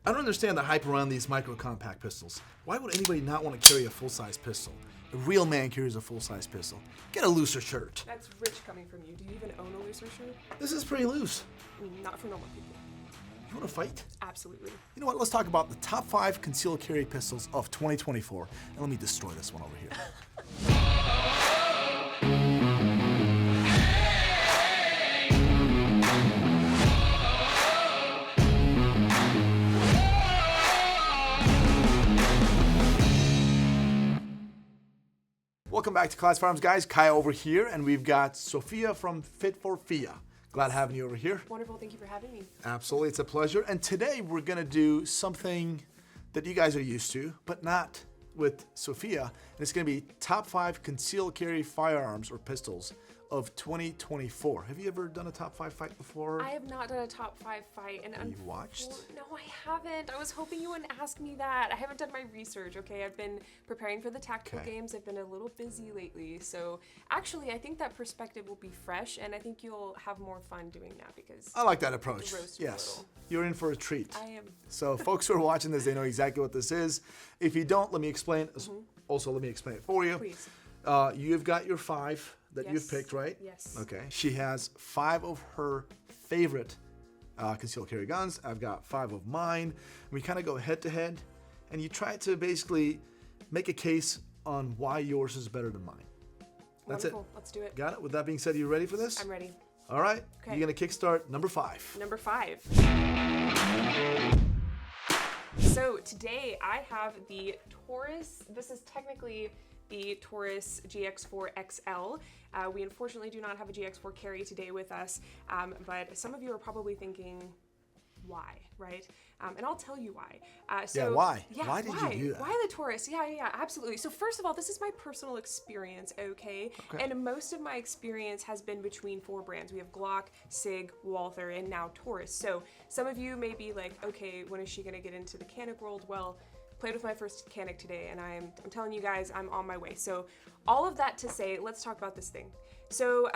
I don't understand the hype around these micro-compact pistols. Why would anybody not want to carry a full-size pistol? A real man carries a full-size pistol. Get a looser shirt. That's rich coming from you. Do you even own a looser shirt? This is pretty loose. Not for normal people. You want to fight? Absolutely. You know what? Let's talk about the top 5 concealed carry pistols of 2024. And let me destroy this one over here. Welcome back to Class Firearms, guys. Kai over here, and we've got Sofia from Fit for Fia. Glad having you over here. Wonderful. Thank you for having me. Absolutely. It's a pleasure. And today we're going to do something that you guys are used to, but not with Sofia. And it's going to be top 5 concealed carry firearms or pistols of 2024. Have you ever done a top 5 fight before? I have not done a top 5 fight. And you watched? No, I haven't. I was hoping you wouldn't ask me that. I haven't done my research, okay? I've been preparing for the tactical games. I've been a little busy lately. So actually, I think that perspective will be fresh, and I think you'll have more fun doing that because I like that approach. Roast you a Yes. little. You're in for a treat. I am. So folks who are watching this, they know exactly what this is. If you don't, let me explain. Also, let me explain it for you. Please. You've got your 5 that you've Yes. picked, right? Yes. Okay. She has 5 of her favorite concealed carry guns. I've got 5 of mine. We kind of go head to head, and you try to basically make a case on why yours is better than mine. That's Wonderful. it. Let's do it. Got it? With that being said, are you ready for this? I'm ready. All right. Okay. You're going to kickstart number 5. Number 5. So today I have the Taurus. This is technically the Taurus GX4 XL. We unfortunately do not have a GX4 carry today with us, but some of you are probably thinking, why, right? And I'll tell you why. Why? Yeah, Why did you do that? Why the Taurus? Yeah, absolutely. So first of all, this is my personal experience, okay? And most of my experience has been between 4 brands. We have Glock, SIG, Walther, and now Taurus. So some of you may be like, okay, when is she gonna get into the Canik world? Well, played with my first Canik today, and I'm telling you guys, I'm on my way. So all of that to say, let's talk about this thing. So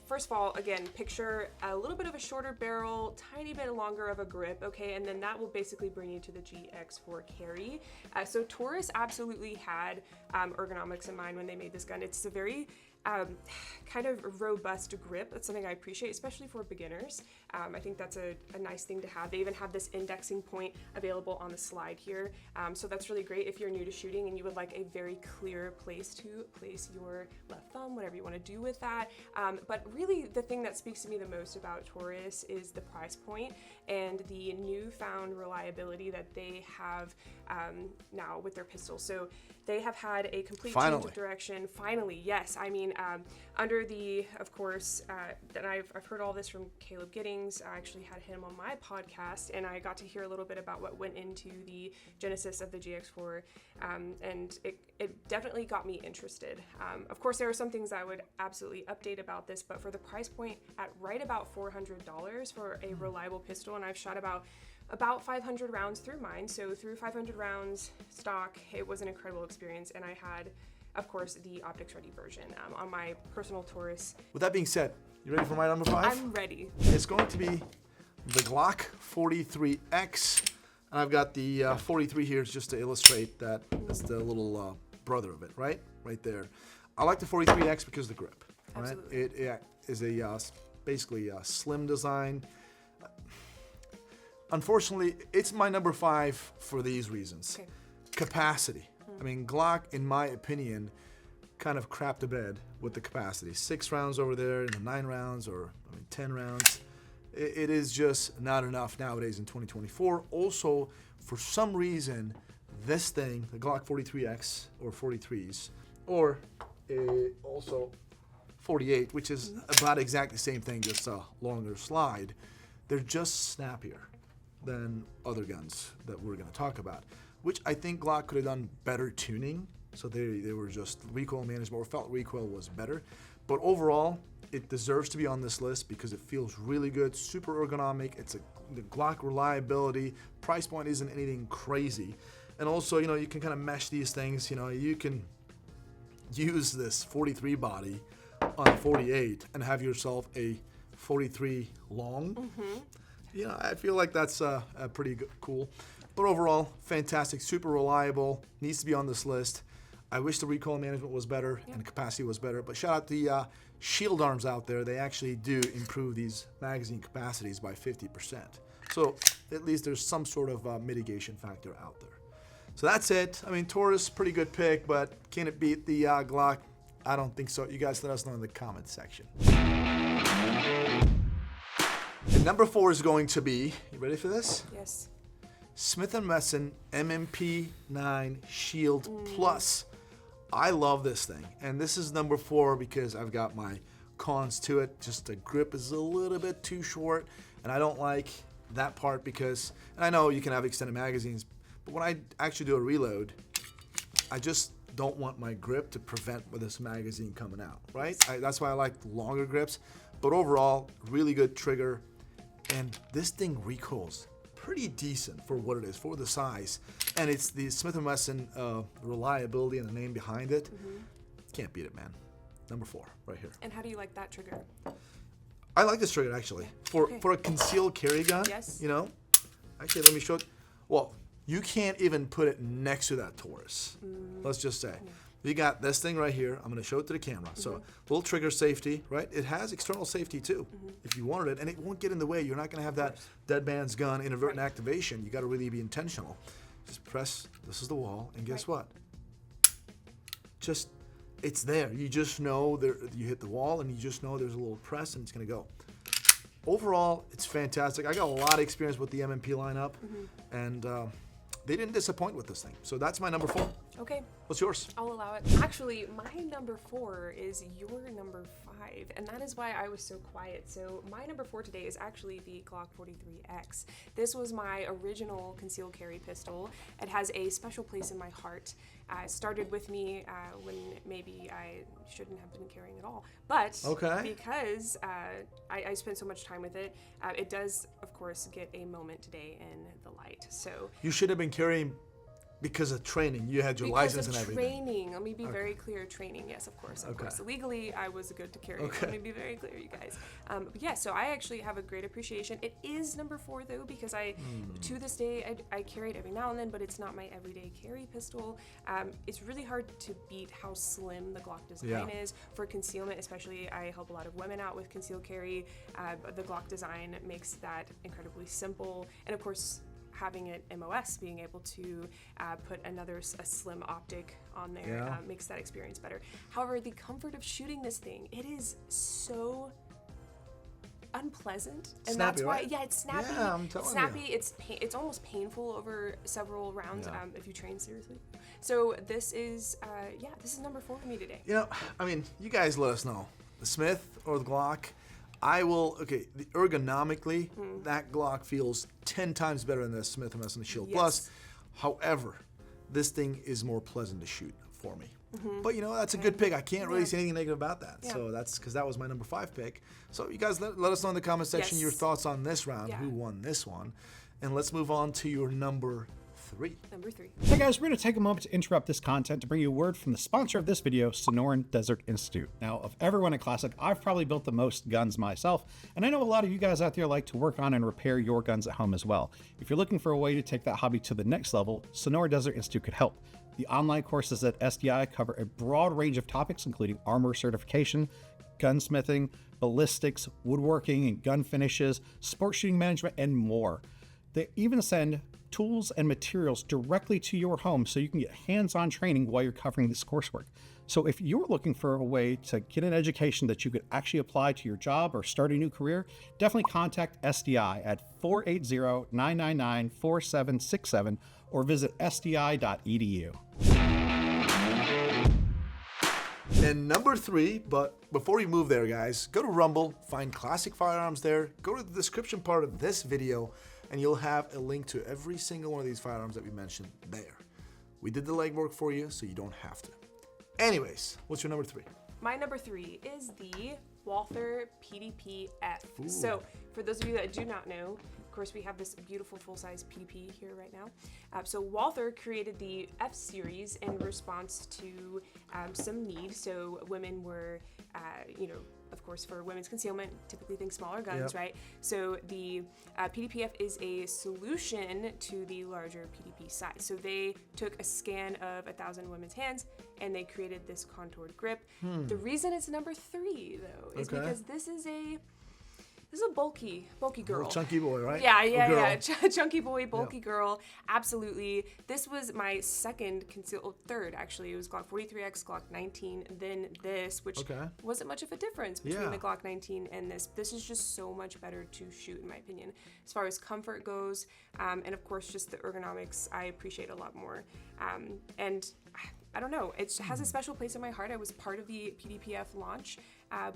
first of all, again, picture a little bit of a shorter barrel, tiny bit longer of a grip, okay, and then that will basically bring you to the GX4 carry. So Taurus absolutely had ergonomics in mind when they made this gun. It's a very kind of robust grip. That's something I appreciate, especially for beginners. I think that's a nice thing to have. They even have this indexing point available on the slide here. So that's really great if you're new to shooting and you would like a very clear place to place your left thumb, whatever you want to do with that. But really the thing that speaks to me the most about Taurus is the price point and the newfound reliability that they have now with their pistols. So they have had a complete change of direction. Finally, yes. I mean, under the, of course, that I've heard all this from Caleb Giddings. I actually had him on my podcast, and I got to hear a little bit about what went into the genesis of the GX4, and it definitely got me interested. Of course, there are some things I would absolutely update about this, but for the price point at right about $400 for a reliable pistol, and I've shot about 500 rounds through mine. So through 500 rounds stock, it was an incredible experience. And I had, of course, the optics ready version on my personal Taurus. With that being said, you ready for my number 5? I'm ready. It's going to be the Glock 43X. And I've got the 43 here just to illustrate that it's the little brother of it, right? Right there. I like the 43X because of the grip. Right? Absolutely. It is a basically a slim design. Unfortunately, it's my number 5 for these reasons. Okay. Capacity. I mean, Glock, in my opinion, kind of crapped the bed with the capacity. 6 rounds over there, and the 9 rounds, or 10 rounds. It is just not enough nowadays in 2024. Also, for some reason, this thing, the Glock 43X or 43s, or also 48, which is about exactly the same thing, just a longer slide, they're just snappier than other guns that we're going to talk about, which I think Glock could have done better tuning. So they were just recoil management, or felt recoil was better. But overall, it deserves to be on this list because it feels really good, super ergonomic. It's the Glock reliability. Price point isn't anything crazy. And also, you can kind of mesh these things. You can use this 43 body on a 48 and have yourself a 43 long. I feel like that's pretty cool. But overall, fantastic, super reliable, needs to be on this list. I wish the recoil management was better and the capacity was better, but shout out the Shield arms out there. They actually do improve these magazine capacities by 50%. So at least there's some sort of mitigation factor out there. So that's it. I mean, Taurus, pretty good pick, but can it beat the Glock? I don't think so. You guys let us know in the comments section. And number 4 is going to be, you ready for this? Yes. Smith & Wesson MMP9 Shield Plus. I love this thing. And this is number 4 because I've got my cons to it. Just the grip is a little bit too short. And I don't like that part because, and I know you can have extended magazines, but when I actually do a reload, I just don't want my grip to prevent this magazine coming out, right? That's why I like longer grips. But overall, really good trigger. And this thing recoils pretty decent for what it is, for the size. And it's the Smith & Wesson reliability and the name behind it. Can't beat it, man. Number 4, right here. And how do you like that trigger? I like this trigger, actually. For a concealed carry gun, yes. You know? Actually, let me show it. Well, you can't even put it next to that Taurus. Let's just say. You got this thing right here. I'm going to show it to the camera. So, little trigger safety, right? It has external safety too, if you wanted it, and it won't get in the way. You're not going to have that dead man's gun inadvertent activation. You got to really be intentional. Just press. This is the wall, and guess what? Just, it's there. You just know there. You hit the wall, and you just know there's a little press, and it's going to go. Overall, it's fantastic. I got a lot of experience with the MMP lineup, and they didn't disappoint with this thing. So that's my number 4. Okay. What's yours? I'll allow it. Actually, my number 4 is your number 5, and that is why I was so quiet. So my number 4 today is actually the Glock 43X. This was my original concealed carry pistol. It has a special place in my heart. It started with me when maybe I shouldn't have been carrying at all, but because I spent so much time with it, it does, of course, get a moment today in the light. So you should have been carrying because of training. You had your license and everything. Training. Let me be very clear. Training, yes, of course. Of course. Legally, I was good to carry. Let me be very clear, you guys. But yeah, so I actually have a great appreciation. It is number 4 though, because to this day, I carry it every now and then, but it's not my everyday carry pistol. It's really hard to beat how slim the Glock design is for concealment, especially. I help a lot of women out with concealed carry. The Glock design makes that incredibly simple, and of course, having it MOS, being able to put a slim optic on there makes that experience better. However, the comfort of shooting this thing, it is so unpleasant, and snappy, that's why right? It's snappy. Yeah, I'm telling you. It's almost painful over several rounds if you train seriously. So this is number 4 for me today. You know, I mean, you guys let us know, the Smith or the Glock. I will, ergonomically, that Glock feels 10 times better than the Smith & Wesson Shield Plus. However, this thing is more pleasant to shoot for me. But, that's a good pick. I can't really say anything negative about that. So that's because that was my number 5 pick. So you guys let us know in the comment section your thoughts on this round, who won this one. And let's move on to your number 3. Number 3. Hey guys, we're going to take a moment to interrupt this content to bring you a word from the sponsor of this video, Sonoran Desert Institute. Now, of everyone at Classic, I've probably built the most guns myself, and I know a lot of you guys out there like to work on and repair your guns at home as well. If you're looking for a way to take that hobby to the next level, Sonoran Desert Institute could help. The online courses at SDI cover a broad range of topics, including armor certification, gunsmithing, ballistics, woodworking and gun finishes, sport shooting management, and more. They even send tools and materials directly to your home so you can get hands-on training while you're covering this coursework. So if you're looking for a way to get an education that you could actually apply to your job or start a new career, definitely contact SDI at 480-999-4767 or visit sdi.edu. And number 3, but before you move there, guys, go to Rumble, find Classic Firearms there, go to the description part of this video, and you'll have a link to every single one of these firearms that we mentioned there. We did the legwork for you, so you don't have to. Anyways, what's your number 3? My number 3 is the Walther PDP-F. So, for those of you that do not know, of course, we have this beautiful full-size PDP here right now. So Walther created the F series in response to some need. So women were, of course, for women's concealment, typically think smaller guns, Yep. right? So the PDPF is a solution to the larger PDP size. So they took a scan of 1,000 women's hands and they created this contoured grip. The reason it's number 3, though, is Okay. because this is a bulky girl. Little chunky boy, right? Yeah, Or yeah, girl. yeah. Chunky boy, bulky girl. Absolutely. This was my third actually. It was Glock 43X, Glock 19, then this, which Okay. wasn't much of a difference between Yeah. the Glock 19 and this. This is just so much better to shoot, in my opinion, as far as comfort goes, and of course just the ergonomics. I appreciate a lot more, and I don't know. It has a special place in my heart. I was part of the PDPF launch,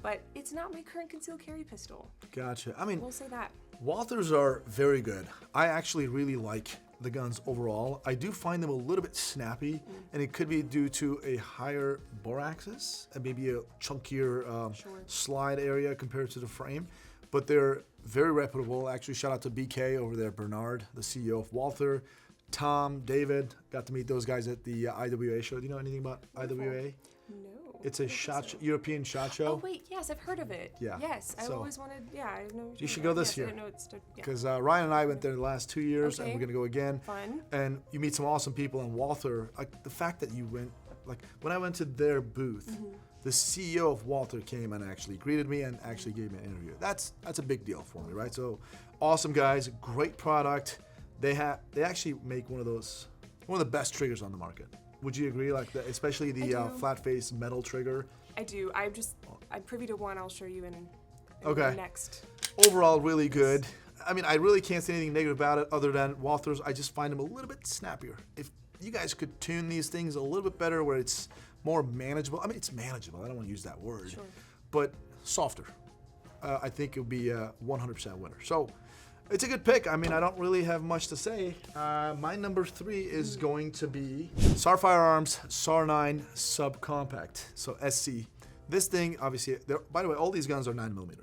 but it's not my current concealed carry pistol. Gotcha. I mean, We'll say that. Walthers are very good. I actually really like the guns overall. I do find them a little bit snappy, and it could be due to a higher bore axis and maybe a chunkier Sure. slide area compared to the frame. But they're very reputable. Actually, shout out to BK over there, Bernard, the CEO of Walther. Tom, David, got to meet those guys at the IWA show. Do you know anything about IWA? No. It's a European shot show. Oh wait, yes, I've heard of it. Yeah, Yes, I so- always wanted. Yeah, I know. You should go this yes, year. I didn't know it's yeah. Because Ryan and I went there the last 2 years, and Okay. we're gonna go again. Fun. And you meet some awesome people. And Walther, like the fact that you went, like when I went to their booth, the CEO of Walther came and actually greeted me and actually gave me an interview. That's a big deal for me, right? So awesome guys, great product. They actually make one of the best triggers on the market. Would you agree? Like especially the I do. flat face metal trigger. I do. I'm privy to one. I'll show you in Okay. next. Overall, really good. I mean, I really can't say anything negative about it other than Walthers. I just find them a little bit snappier. If you guys could tune these things a little bit better where it's more manageable. I mean, it's manageable. I don't want to use that word. Sure. But softer. I think it would be a 100% winner. So it's a good pick. I mean, I don't really have much to say. My number 3 is going to be SAR Firearms SAR 9 Subcompact. So SC. This thing, obviously, by the way, all these guns are 9mm.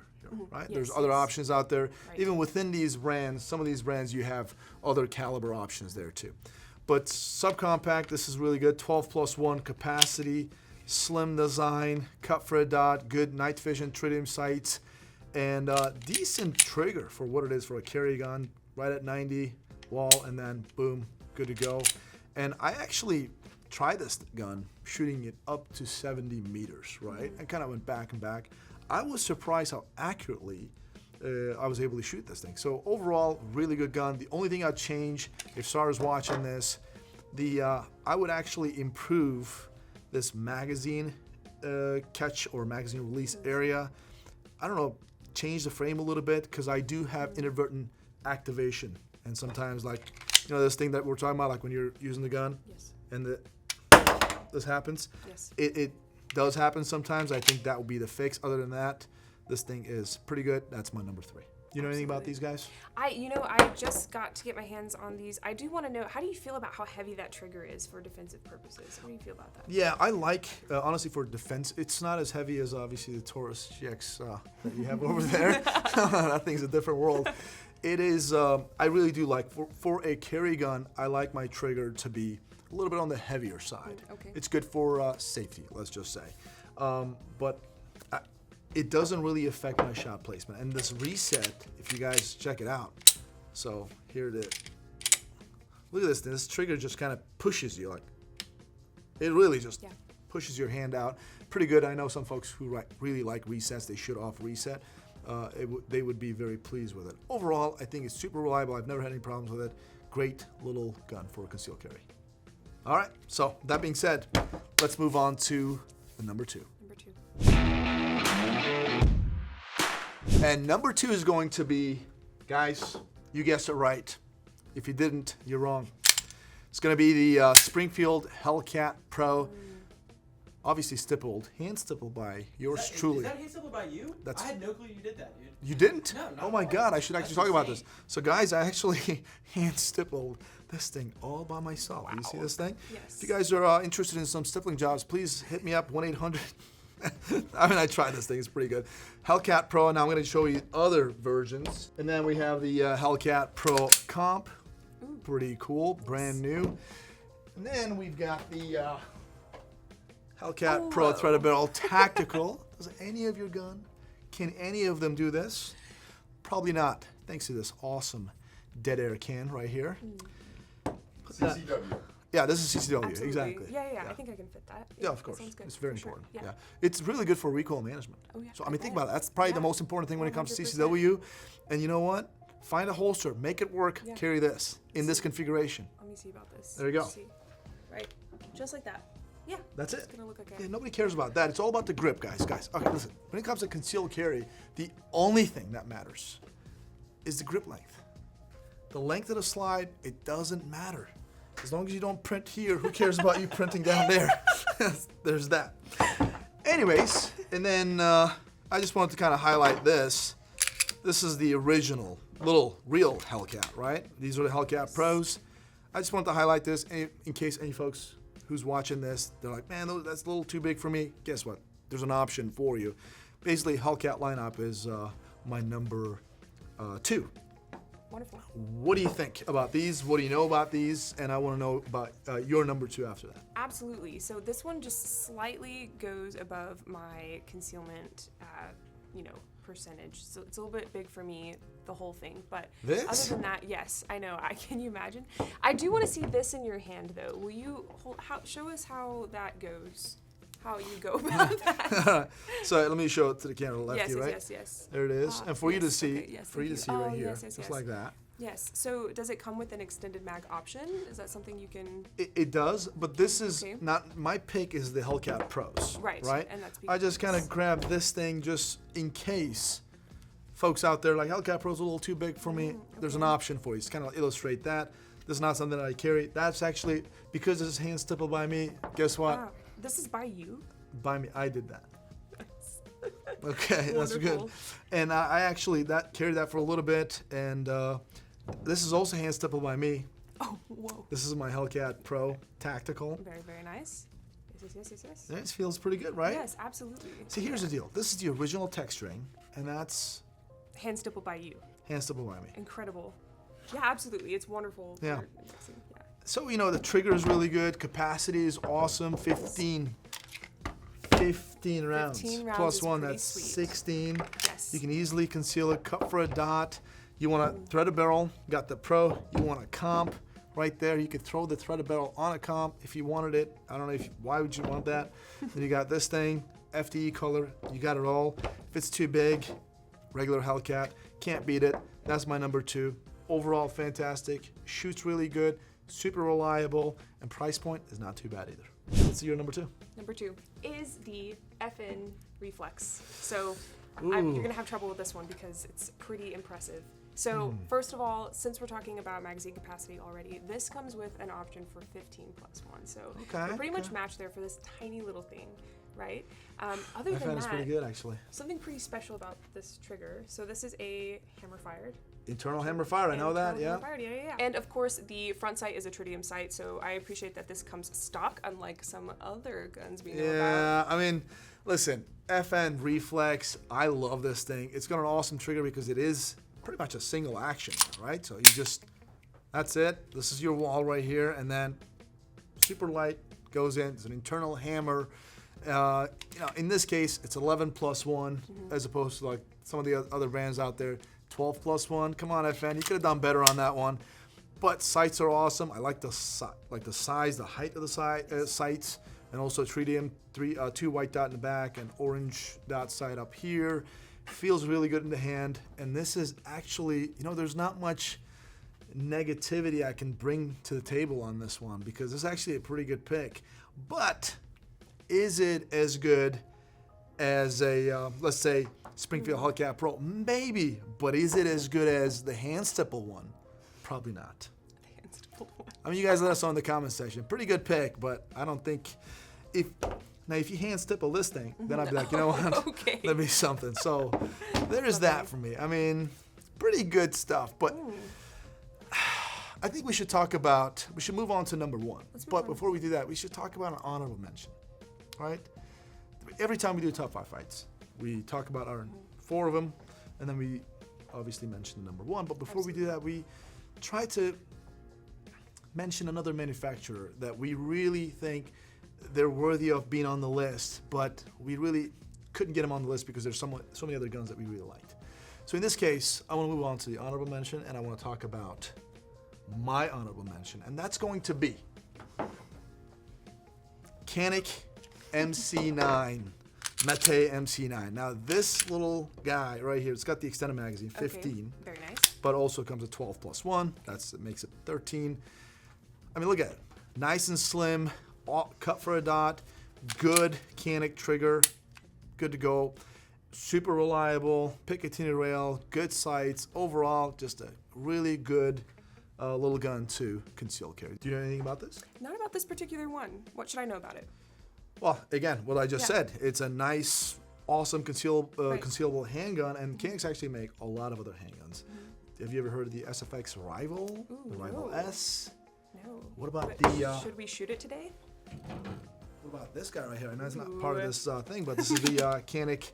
Right? There's Yes, other yes. options out there. Right. Even within these brands, some of these brands, you have other caliber options there too. But subcompact, this is really good. 12+1 capacity, slim design, cut for a dot, good night vision tritium sights, and decent trigger for what it is for a carry gun. Right at 90 wall, and then boom, good to go. And I actually tried this gun shooting it up to 70 meters, right? I kind of went back and back. I was surprised how accurately I was able to shoot this thing. So overall, really good gun. The only thing I'd change, if SAR is watching this, I would actually improve this magazine catch or magazine release area. I don't know, change the frame a little bit, because I do have inadvertent activation. And sometimes, like, you know, this thing that we're talking about, like when you're using the gun Yes. and this happens. Yes. It does happen sometimes. I think that would be the fix. Other than that, this thing is pretty good. That's my number 3. You know anything about these guys? I just got to get my hands on these. I do want to know, how do you feel about how heavy that trigger is for defensive purposes? What do you feel about that? Yeah, I like, honestly, for defense, it's not as heavy as obviously the Taurus GX that you have over there. That thing's a different world. It is, I really do like, for a carry gun, I like my trigger to be a little bit on the heavier side. Okay. It's good for safety, let's just say. But it doesn't really affect my shot placement. And this reset, if you guys check it out, so here it is. Look at this. This trigger just kind of pushes you, like, it really just pushes your hand out. Pretty good. I know some folks who really like resets. They should off reset. They would be very pleased with it. Overall, I think it's super reliable. I've never had any problems with it. Great little gun for a concealed carry. All right. So that being said, let's move on to the number 2. Number 2. And number 2 is going to be, guys, you guessed it right. If you didn't, you're wrong. It's going to be the Springfield Hellcat Pro. Obviously stippled, hand stippled by yours truly. Is that hand stippled by you? That's- I had no clue you did that, dude. You didn't? No, not Oh my at all. God, I should actually talk That's about this. insane. So guys, I actually hand stippled this thing all by myself. You see this thing? Yes. If you guys are interested in some stippling jobs, please hit me up, 1-800. I mean, I tried this thing, it's pretty good. Hellcat Pro, and now I'm gonna show you other versions. And then we have the Hellcat Pro Comp. Pretty cool, brand new. And then we've got the Hellcat Pro Threadable Tactical. Does any of your gun Can any of them do this? Probably not, thanks to this awesome dead air can right here. CCW. Yeah, this is CCW, Absolutely. exactly. Yeah, I think I can fit that. Yeah, of that course. sounds good, It's very for sure. important. Yeah. Yeah. It's really good for recoil management. Oh, yeah, So, I I mean, think bet. about it. That's probably the Yeah. most important thing when it comes to 100%. CCW. And you know what? Find a holster, make it work, Yeah. carry this in this configuration. Let me see about this. There you go. See. Right, just like that. Yeah. That's It's it. gonna look like Yeah, nobody cares about that. It's all about the grip, guys. Okay, listen. When it comes to concealed carry, the only thing that matters is the grip length. The length of the slide, it doesn't matter. As long as you don't print here, who cares about you printing down there? There's that. Anyways, and then I just wanted to kind of highlight this. This is the original little real Hellcat, right? These are the Hellcat Pros. I just wanted to highlight this in case any folks who's watching this, they're like, man, that's a little too big for me. Guess what? There's an option for you. Basically, Hellcat lineup is my number 2. Wonderful. What do you think about these? What do you know about these? And I want to know about your number 2 after that. Absolutely. So this one just slightly goes above my concealment, percentage. So it's a little bit big for me, the whole thing. But This? other than that, yes, I know. Can you imagine? I do want to see this in your hand, though. Will you show us how that goes? How you go about that? So let me show it to the camera lefty, yes, right? yes. There it is. And for you to yes, see, okay, yes, for you to thank see you. right Oh, here, yes, just like that. Yes. So does it come with an extended mag option? Is that something you can? It does, but this is Okay. not my pick. Is the Hellcat Pros, Right, Right. and that's I just kind of because- grabbed this thing just in case folks out there like Hellcat Pros a little too big for me. There's an option for you. Just kind of illustrate that. This is not something that I carry. That's actually because this is hand stippled by me. Guess what? Wow. This is by you. By me, I did that. Okay, that's good. Wonderful. And I actually carried that for a little bit, and this is also hand stippled by me. Oh, whoa. This is my Hellcat Pro Tactical. Very, very nice. Yes. This feels pretty good, right? Yes, absolutely. See, here's the deal. This is the original texturing, and that's Hand stippled by you. hand stippled by me. Incredible. Yeah, absolutely. It's wonderful. Yeah. for indexing, yeah. So, the trigger is really good. Capacity is awesome. 15 rounds. 15 rounds Plus is one, pretty that's sweet. 16. Yes. You can easily conceal it, cut for a dot. You want to thread a barrel, got the Pro. You want a comp right there. You could throw the threaded barrel on a comp if you wanted it. I don't know why would you want that? Then you got this thing, FDE color. You got it all. If it's too big, regular Hellcat, can't beat it. That's my number 2. Overall, fantastic. Shoots really good, super reliable, and price point is not too bad either. Let's see your number 2. Number 2 is the FN Reflex. So Ooh. you're going to have trouble with this one because it's pretty impressive. So first of all, since we're talking about magazine capacity already, this comes with an option for 15 plus 1. So Okay, we're pretty much okay. matched there for this tiny little thing, right? Other I than found it's pretty that, good, actually. something pretty special about this trigger. So this is a hammer-fired. Internal hammer fire, I know that, yeah. And of course, the front sight is a tritium sight, so I appreciate that this comes stock, unlike some other guns we know about. Yeah, I mean, listen, FN Reflex, I love this thing. It's got an awesome trigger because it is pretty much a single action, right? So that's it. This is your wall right here, and then super light goes in. It's an internal hammer. In this case, it's 11 plus 1 as opposed to like some of the other brands out there. 12 plus 1. Come on, FN. You could have done better on that one. But sights are awesome. I like the size, the height of the sights, and also tritium, 2 white dot in the back and orange dot sight up here. Feels really good in the hand. And this is actually, there's not much negativity I can bring to the table on this one because it's actually a pretty good pick. But is it as good as a, let's say, Springfield Hellcat Pro? Maybe, but is it as good as the hand stipple one? Probably not. I mean, you guys let us know in the comment section. Pretty good pick, but I don't think if you hand stipple this thing, then I'd be like, you know what? Okay. That'd be something. So there is that for me. I mean, pretty good stuff, but I think we should move on to number 1. But before we do that, we should talk about an honorable mention, right? Every time we do top 5 fights, we talk about our 4 of them, and then we obviously mention the number 1. But before we do that, we try to mention another manufacturer that we really think they're worthy of being on the list, but we really couldn't get them on the list because there's so many other guns that we really liked. So in this case, I want to move on to the honorable mention, and I want to talk about my honorable mention, and that's going to be Canik MC9. Mate MC9. Now this little guy right here, it's got the extended magazine, 15. Okay, very nice. But also comes with 12+1. That makes it 13. I mean, look at it. Nice and slim, cut for a dot, good Canik trigger, good to go. Super reliable, Picatinny rail, good sights. Overall, just a really good little gun to conceal carry. Do you know anything about this? Not about this particular one. What should I know about it? Well, again, what I just said. It's a nice, awesome concealable handgun, and Caniks actually make a lot of other handguns. Have you ever heard of the SFX Rival? Ooh, The Rival no. S? No. What about But the... should we shoot it today? What about this guy right here? I know it's not part of this thing, but this is the Canik.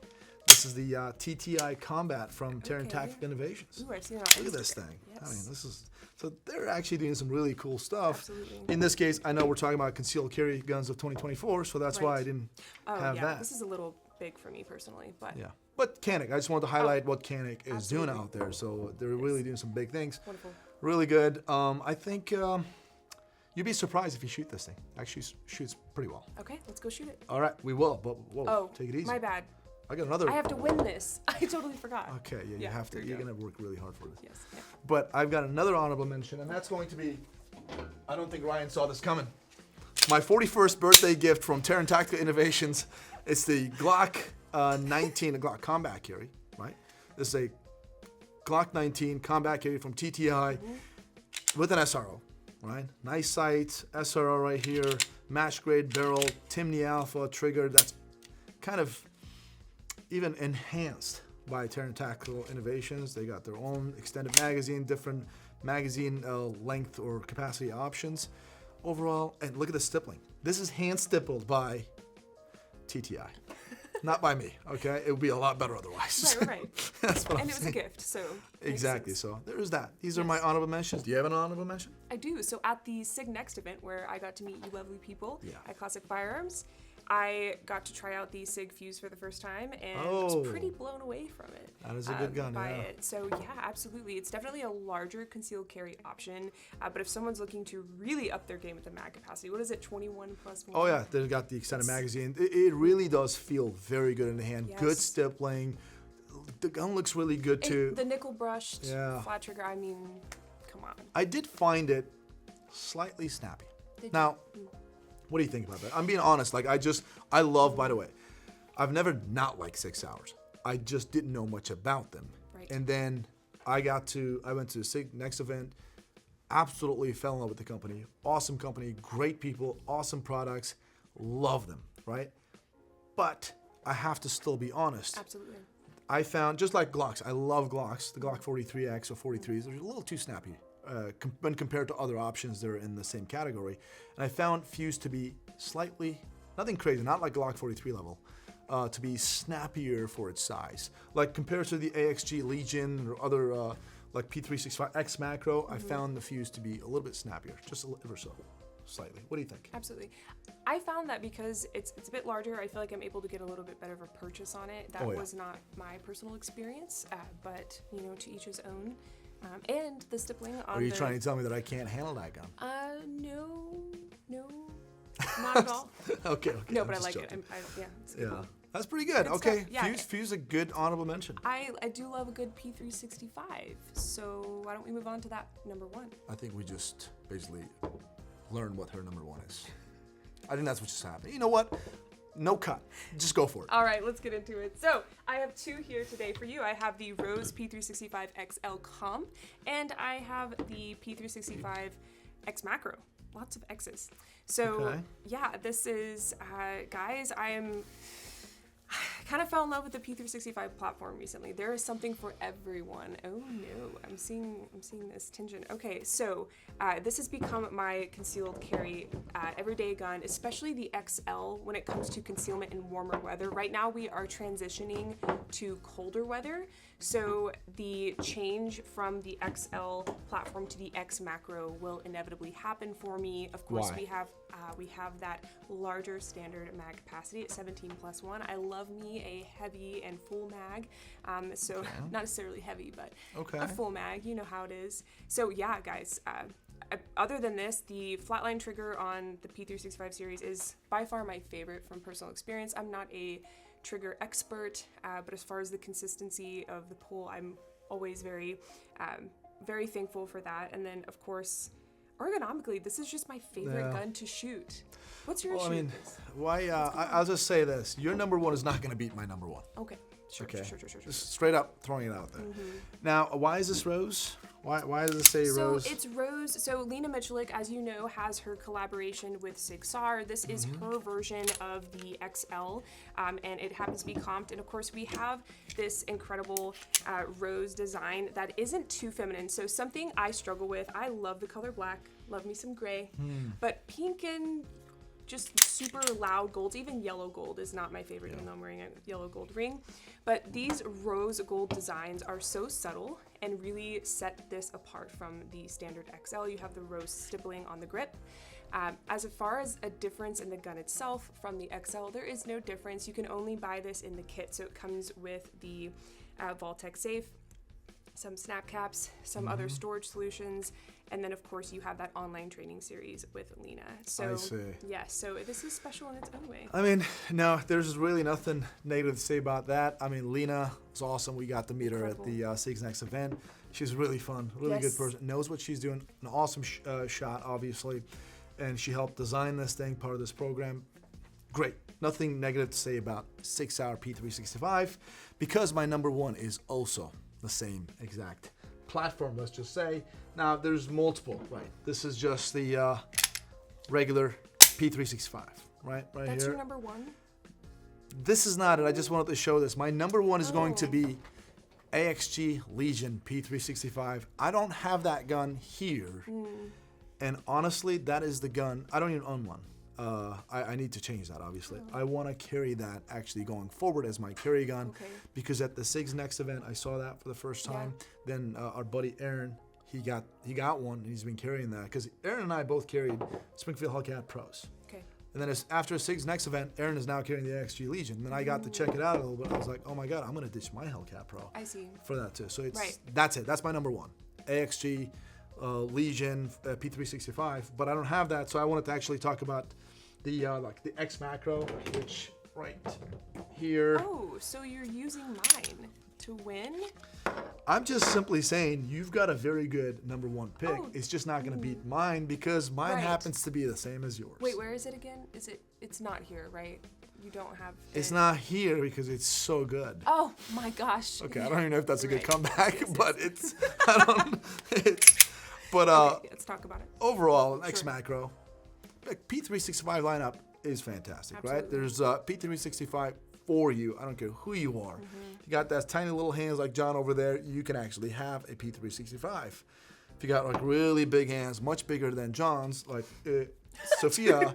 This is the TTI Combat from Terran Okay. Tactical Innovations. Ooh, I've seen it on Look at this Instagram. thing. Yes. I mean, this is... So they're actually doing some really cool stuff. Absolutely. In this case, I know we're talking about concealed carry guns of 2024, so that's why I Right. didn't Oh, have yeah. that. This is a little big for me personally, but Yeah, but Canik, I just wanted to highlight what Canik is doing absolutely. out there. So they're really doing some big things. wonderful. Really good. I think you'd be surprised if you shoot this thing. Actually, shoots pretty well. Okay, let's go shoot it. All right, we will. But whoa, Oh, take it easy. my bad. I got another. I have to win this. I totally forgot. Okay, yeah, you Yeah, have to. there you You're go. gonna work really hard for this. Yes. Yeah. But I've got another honorable mention, and that's going to be. I don't think Ryan saw this coming. My 41st birthday gift from Terran Tactical Innovations. It's the Glock 19, a Glock combat carry, right? This is a Glock 19 combat carry from TTI with an SRO, right? Nice sight, SRO right here, match grade barrel, Timney Alpha trigger. That's kind of even enhanced by Terran Tactical Innovations. They got their own extended magazine, different magazine length or capacity options. Overall, and look at the stippling. This is hand stippled by TTI, not by me. Okay, it would be a lot better otherwise. Right. That's what I'm And it was a saying. gift, so makes Exactly. sense. So there is that. These are my honorable mentions. Do you have an honorable mention? I do. So at the SIG Next event, where I got to meet you lovely people Yeah. at Classic Firearms, I got to try out the SIG Fuse for the first time and Oh. was pretty blown away from it. That is a good gun, by yeah. it. So yeah, absolutely. It's definitely a larger concealed carry option. But if someone's looking to really up their game with the mag capacity, what is it, 21+1? Oh yeah, they've got the extended magazine. It really does feel very good in the hand. Good Yes. stippling. The gun looks really good And too. the nickel brushed Yeah. flat trigger, I mean, come on. I did find it slightly snappy. Did Now, what do you think about that? I'm being honest. Like I love, by the way, I've never not liked 6 Hours. I just didn't know much about them. Right. And then I went to the SIG Next event, absolutely fell in love with the company. Awesome company, great people, awesome products, love them, right? But I have to still be honest. Absolutely. I found, just like Glocks, I love Glocks, the Glock 43X or 43s, they're a little too snappy when compared to other options that are in the same category. And I found Fuse to be slightly, nothing crazy, not like Glock 43 level, to be snappier for its size. Like compared to the AXG Legion or other like P365X Macro, I found the Fuse to be a little bit snappier, just ever so slightly. What do you think? Absolutely. I found that because it's a bit larger, I feel like I'm able to get a little bit better of a purchase on it. That Oh, yeah. was not my personal experience, but you know, to each his own. And the stippling on Are you the, trying to tell me that I can't handle that gun? no, not at all. Okay. No, I'm but I just like joking. it. Yeah, it's Yeah, cool. that's pretty good. Good Okay, stuff. Yeah. Fuse a good honorable mention. I do love a good P365. So why don't we move on to that number one? I think we just basically learned what her number one is. I think that's what just happened. You know what? No cut. Just go for it. All right, let's get into it. So I have two here today for you. I have the Rose P365 XL Comp, and I have the P365 X Macro. Lots of X's. So Okay. yeah, this is, guys, I kind of fell in love with the P365 platform recently. There is something for everyone. Oh no, I'm seeing this tangent. Okay, so this has become my concealed carry everyday gun, especially the XL when it comes to concealment in warmer weather. Right now we are transitioning to colder weather, so the change from the XL platform to the X Macro will inevitably happen for me. Of course, Why? we have that larger standard mag capacity at 17+1. I love me me a heavy and full mag. So not necessarily heavy, but Okay. a full mag. You know how it is. So yeah, guys. Other than this, the flatline trigger on the P365 series is by far my favorite from personal experience. I'm not a trigger expert, but as far as the consistency of the pull, I'm always very thankful for that. And then, of course, ergonomically, this is just my favorite gun to shoot. What's your issue I mean, with this? why? I'll just say this: your number one is not going to beat my number one. Okay. Sure. Just straight up throwing it out there. Now, why is this rose? Why does it say rose? So it's rose. So Lena Michalik, as you know, has her collaboration with Sig Sauer. This is her version of the XL, and it happens to be comped. And of course, we have this incredible rose design that isn't too feminine. So something I struggle with. I love the color black. Love me some gray, but pink and just super loud golds. Even yellow gold is not my favorite, even though I'm wearing a yellow gold ring. But these rose gold designs are so subtle and really set this apart from the standard XL. You have the rose stippling on the grip. As far as a difference in the gun itself from the XL, there is no difference. You can only buy this in the kit. So it comes with the Vaultec safe, some snap caps, some other storage solutions, and then of course you have that online training series with Lena. So I see. yeah, so this is special in its own way. I mean, no, there's really nothing negative to say about that. I mean, Lena is awesome. We got to meet her at the Sig's Next event. She's really fun, really good person. Knows what she's doing. An awesome shot, obviously, and she helped design this thing, part of this program. Great. Nothing negative to say about 6 Hour P365, because my number one is also the same exact platform, let's just say. Now, there's multiple, right? This is just the regular P365, right? That's here. your number one? This is not it. I just wanted to show this. My number one is going to be AXG Legion P365. I don't have that gun here. And honestly, that is the gun. I don't even own one. I need to change that, obviously. I want to carry that actually going forward as my carry gun, because at the SIG's Next event, I saw that for the first time. Then our buddy Aaron, he got one, and he's been carrying that, because Aaron and I both carried Springfield Hellcat Pros. Okay. And then after SIG's Next event, Aaron is now carrying the AXG Legion. And then I got to check it out a little bit. I was like, oh my God, I'm going to ditch my Hellcat Pro I see. for that too. So that's it. That's my number one. AXG Legion P365. But I don't have that, so I wanted to actually talk about the the X Macro, which right here. Oh, so you're using mine to win? I'm just simply saying you've got a very good number one pick. Oh. It's just not going to beat mine, because mine Right. happens to be the same as yours. Wait, where is it again? It's not here, right? You don't have It's it. not here because it's so good. Oh my gosh. Okay, I don't even know if that's a good Right. comeback, Yes, but it's I don't. But Okay, let's talk about it. overall, an X Sure. Macro, like P365 lineup is fantastic, right? Absolutely. There's P365 for you. I don't care who you are. You got that tiny little hands like John over there. You can actually have a P365. If you got like really big hands, much bigger than John's, like Sofia,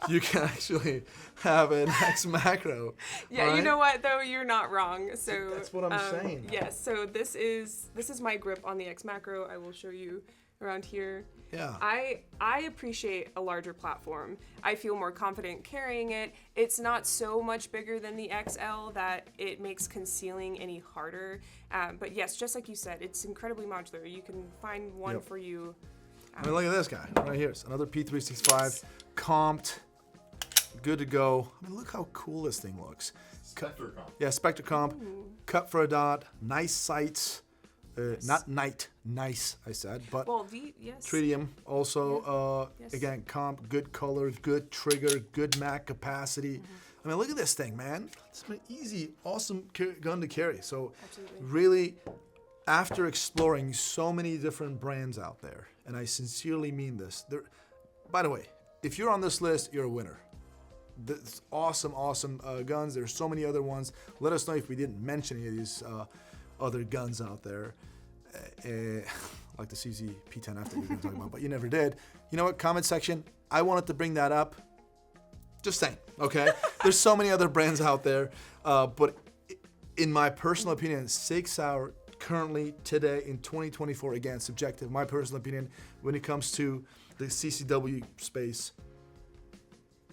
you can actually have an X Macro. Yeah, right? you know what though, you're not wrong. So That's what I'm saying. Yes, so this is my grip on the X Macro. I will show you around here. Yeah. I appreciate a larger platform. I feel more confident carrying it. It's not so much bigger than the XL that it makes concealing any harder. But yes, just like you said, it's incredibly modular. You can find one for you. I mean, look at this guy right here. It's another P365, comped, good to go. I mean, look how cool this thing looks. Spectre comp. Yeah, Spectre comp, cut for a dot, nice sights. Not night, nice, I said, but Well, yes. tritium also, Yes. again, comp, good colors, good trigger, good mag capacity. I mean, look at this thing, man. It's an easy, awesome gun to carry. So Absolutely. really, after exploring so many different brands out there, and I sincerely mean this, by the way, if you're on this list, you're a winner. This awesome guns. There's so many other ones. Let us know if we didn't mention any of these other guns out there, like the CZ P10F that we've been talking about, but you never did. You know what? Comment section. I wanted to bring that up. Just saying, okay? There's so many other brands out there, but in my personal opinion, 6 Hour currently today in 2024, again, subjective, my personal opinion, when it comes to the CCW space,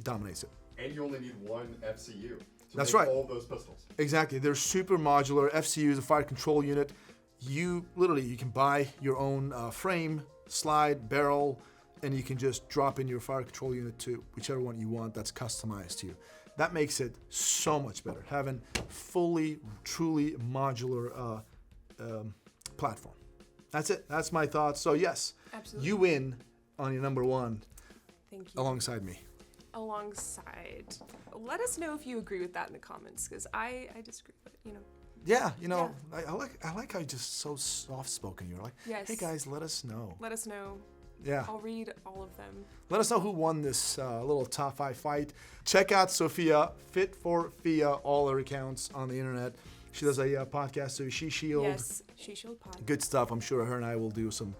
dominates it. And you only need one FCU. to That's make right. all of those pistols. Exactly. They're super modular. FCU is a fire control unit. You can buy your own frame, slide, barrel, and you can just drop in your fire control unit to whichever one you want that's customized to you. That makes it so much better, having fully, truly modular platform. That's it. That's my thoughts. So yes, Absolutely. you win on your number one Thank you. alongside me. Alongside. Let us know if you agree with that in the comments, because I disagree with it, Yeah, I like how you're just so soft-spoken. You're like, Yes. hey guys, let us know. Let us know. Yeah. I'll read all of them. Let us know who won this little top 5 fight. Check out Sofia, Fit for Fia, all her accounts on the internet. She does a podcast, so She Shield. Yes, She Shield Pod. Good stuff. I'm sure her and I will do some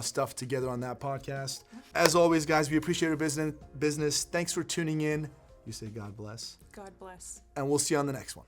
stuff together on that podcast. As always, guys, we appreciate your business. Thanks for tuning in. You say God bless. God bless. And we'll see you on the next one.